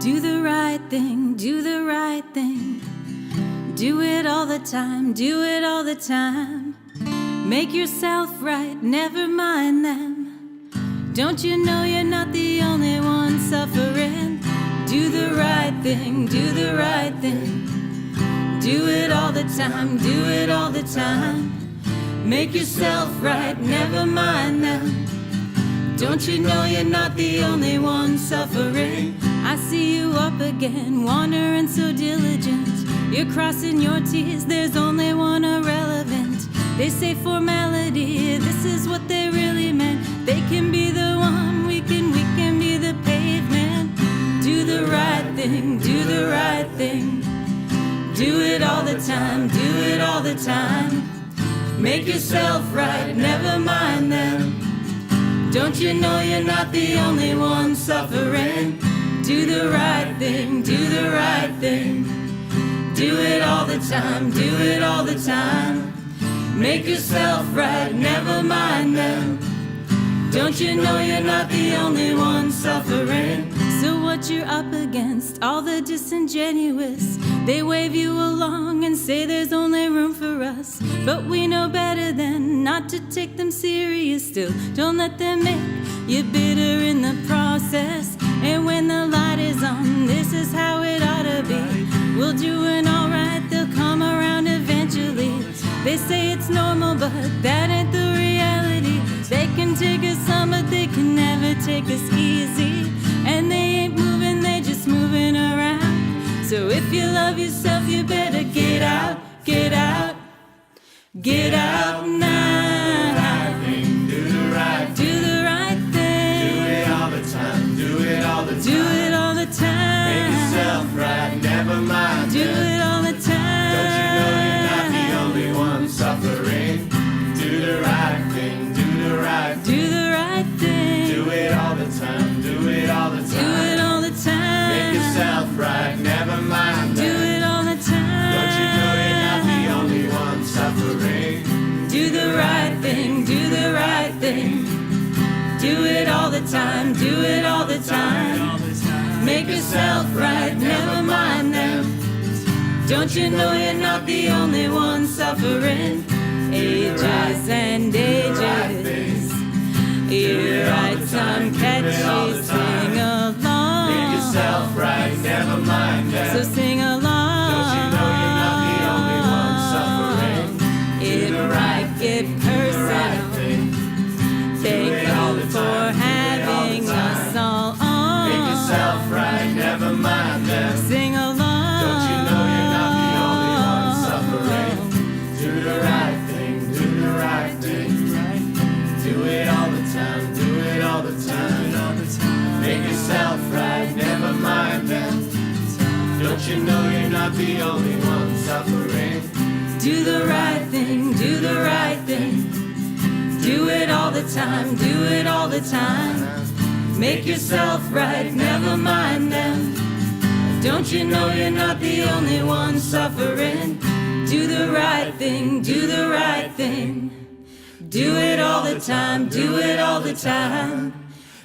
Do the right thing, do the right thing. Do it all the time, do it all the time. Make yourself right, never mind them. Don't you know you're not the only one suffering? Do the right thing, do the right thing. Do it all the time, do it all the time. Make yourself right, never mind them. Don't you know you're not the only one suffering? I see you up again, wandering so diligent. You're crossing your T's, there's only one irrelevant. They say formality, this is what they really meant. They can be the one, we can be the pavement. Do the right thing, do the right thing. Do it all the time, do it all the time. Make yourself right, never mind them. Don't you know you're not the only one suffering? Do the right thing, do the right thing. Do it all the time, do it all the time. Make yourself right, never mind them. Don't you know you're not the only one suffering? So what you're up against, all the disingenuous, they wave you along and say there's only room for us. But we know better than not to take them serious. Still, don't let them make you bitter in the process. And when the light is on, this is how it ought to be. We'll do an alright, they'll come around eventually. They say it's normal, but that ain't the reality. They can take us some, but they can never take us easy. And they ain't moving, they just moving around. So if you love yourself, you better get out, get out, get out now. Do the right thing. Do the right thing. Do it all the time. Do it all the time. Do it all the time. Make yourself right. Never mind. Do it all the time. Don't you know you're not the only one suffering? Do the right thing. Do the right thing. Do the right thing. Do it all the time. Do it all the time. Do it all the time. Make yourself right. Never mind. Do it all the time. Don't you know you're not the only one suffering? Do the right thing. Do the right thing. Do it all the time. Do it all the time. Make yourself right. Never mind them. Don't you know you're not the only one suffering? Ages and ages. You're right, time catchy. Sing along. Make yourself right. Never mind them. So sing along. Don't you know you're not the only one suffering? It might get personal. Thank you for having us all on. Make yourself right, never mind them. Sing along. Don't you know you're not the only one suffering? Do the right thing, do the right thing. Do it all the time, do it all the time. Make yourself right, never mind them. Don't you know you're not the only one suffering? Do the right thing, do the right thing. Do it all the time, do it all the time. Make yourself right, never mind them. Don't you know you're not the only one suffering? Do the right thing, do the right thing. Do it all the time, do it all the time.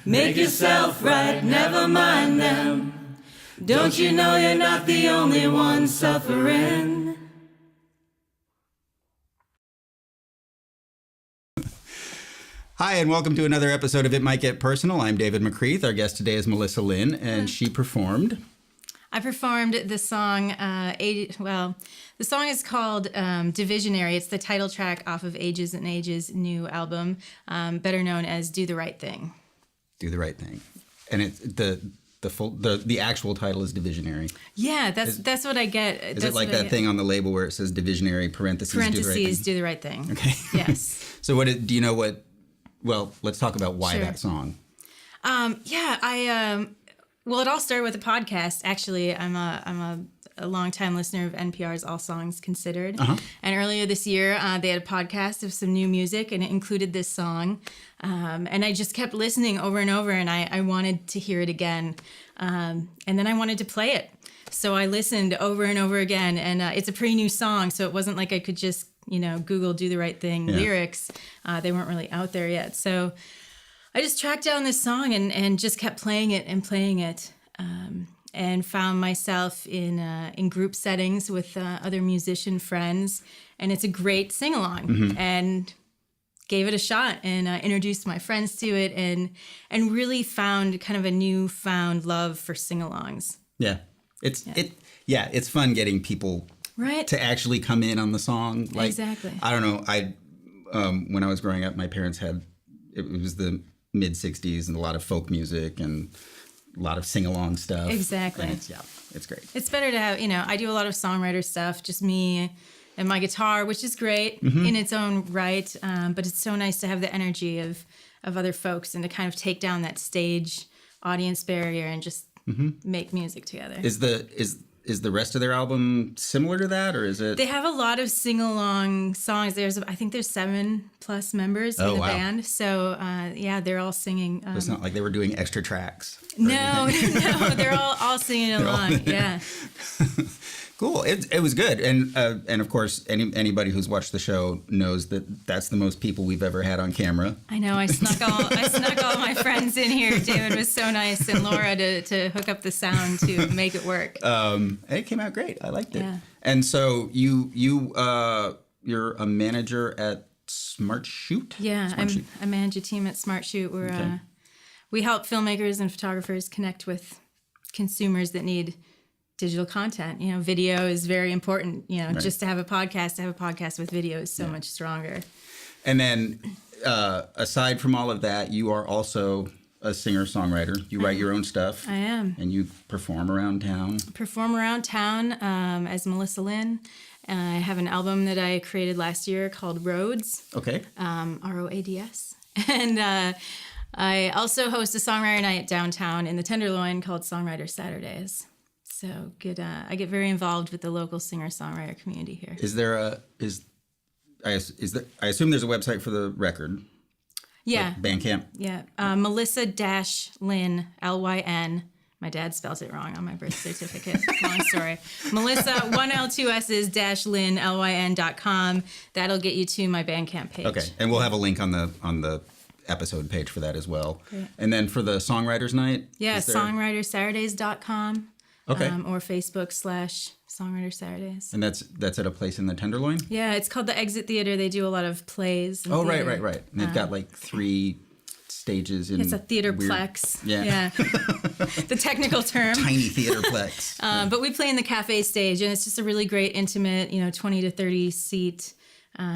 Make yourself right, never mind them. Don't you know you're not the only one suffering? Hi, and welcome to another episode of It Might Get Personal. I'm David McCreath. Our guest today is Melissa Lynn, and she performed. I performed the song, the song is called Divsionary. It's the title track off of Ages and Ages' new album, better known as Do the Right Thing. Do the Right Thing. And it's the actual title is Divsionary. Yeah, that's what I get. Is it like that thing on the label where it says Divsionary, parentheses, do the right thing? Okay. Yes. So do you know what, well, let's talk about why Sure. that song. Well, it all started with a podcast. Actually, I'm a longtime listener of NPR's All Songs Considered. Uh-huh. And earlier this year, they had a podcast of some new music, and it included this song. And I just kept listening over and over, and I wanted to hear it again. And then I wanted to play it. So I listened over and over again, and it's a pretty new song, so it wasn't like I could just, Google Do the Right Thing lyrics. They weren't really out there yet. So I just tracked down this song and just kept playing it and playing it. and found myself in group settings with other musician friends, and it's a great sing along. And gave it a shot and introduced my friends to it, and really found kind of a newfound love for sing-alongs. Yeah, it's fun getting people Right. to actually come in on the song. Like, Exactly. I don't know. When I was growing up, my parents it was the mid '60s and a lot of folk music and a lot of sing-along stuff. Exactly. And it's great. It's better to have, I do a lot of songwriter stuff, just me and my guitar, which is great in its own right. But it's so nice to have the energy of other folks and to kind of take down that stage audience barrier and just make music together. Is the rest of their album similar to that, or is it? They have a lot of sing-along songs. I think there's 7+ members in the band. So they're all singing. It's not like they were doing extra tracks. No, they're all singing along. Yeah. Cool. It was good, and of course, anybody who's watched the show knows that that's the most people we've ever had on camera. I know. I snuck all my friends in here. David was so nice, and Laura to hook up the sound to make it work. It came out great. I liked it. Yeah. And so you're a manager at Smart Shoot. Yeah, Smart Shoot. I manage a team at Smart Shoot where we help filmmakers and photographers connect with consumers that need digital content. Video is very important. Right. Just to have a podcast with video is so much stronger. And then, aside from all of that, you are also a singer-songwriter. You write your own stuff. I am. And you perform around town. As Melissa Lynn. I have an album that I created last year called Roads. Okay. ROADS. And I also host a songwriter night downtown in the Tenderloin called Songwriter Saturdays. So I get very involved with the local singer-songwriter community here. I assume there's a website for the record. like Yeah. Bandcamp. Yeah. Melissa-Lynn, Lyn. My dad spelled it wrong on my birth certificate. Long story. Melissa, 1L2S's Lyn, LYN.com. That'll get you to my Bandcamp page. Okay. And we'll have a link on the episode page for that as well. Great. And then for the Songwriters Night? Yeah, songwritersaturdays.com. Okay. Or Facebook /Songwriter Saturdays. And that's at a place in the Tenderloin? Yeah, it's called the Exit Theater. They do a lot of plays. And theater. Right. And they've got like 3 stages. It's a theaterplex. Yeah. The technical term. Tiny theaterplex. But we play in the cafe stage, and it's just a really great, intimate, 20 to 30 seat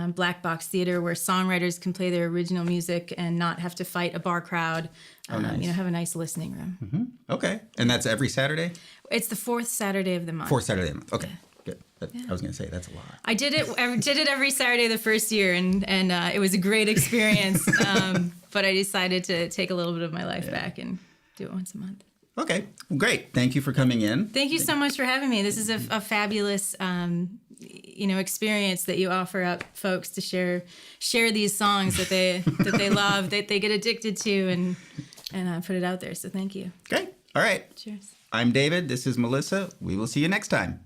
black box theater where songwriters can play their original music and not have to fight a bar crowd. Nice. Have a nice listening room. Mm-hmm. Okay. And that's every Saturday? It's the 4th Saturday of the month. 4th Saturday of the month. Okay. Good. I was going to say, that's a lot. I did it every Saturday the first year, and it was a great experience. But I decided to take a little bit of my life back and do it once a month. Okay. Well, great. Thank you for coming in. Thank you so much for having me. This is a fabulous experience that you offer up folks to share these songs that they love, that they get addicted to, and put it out there. So thank you. Great. All right. Cheers. I'm David. This is Melissa. We will see you next time.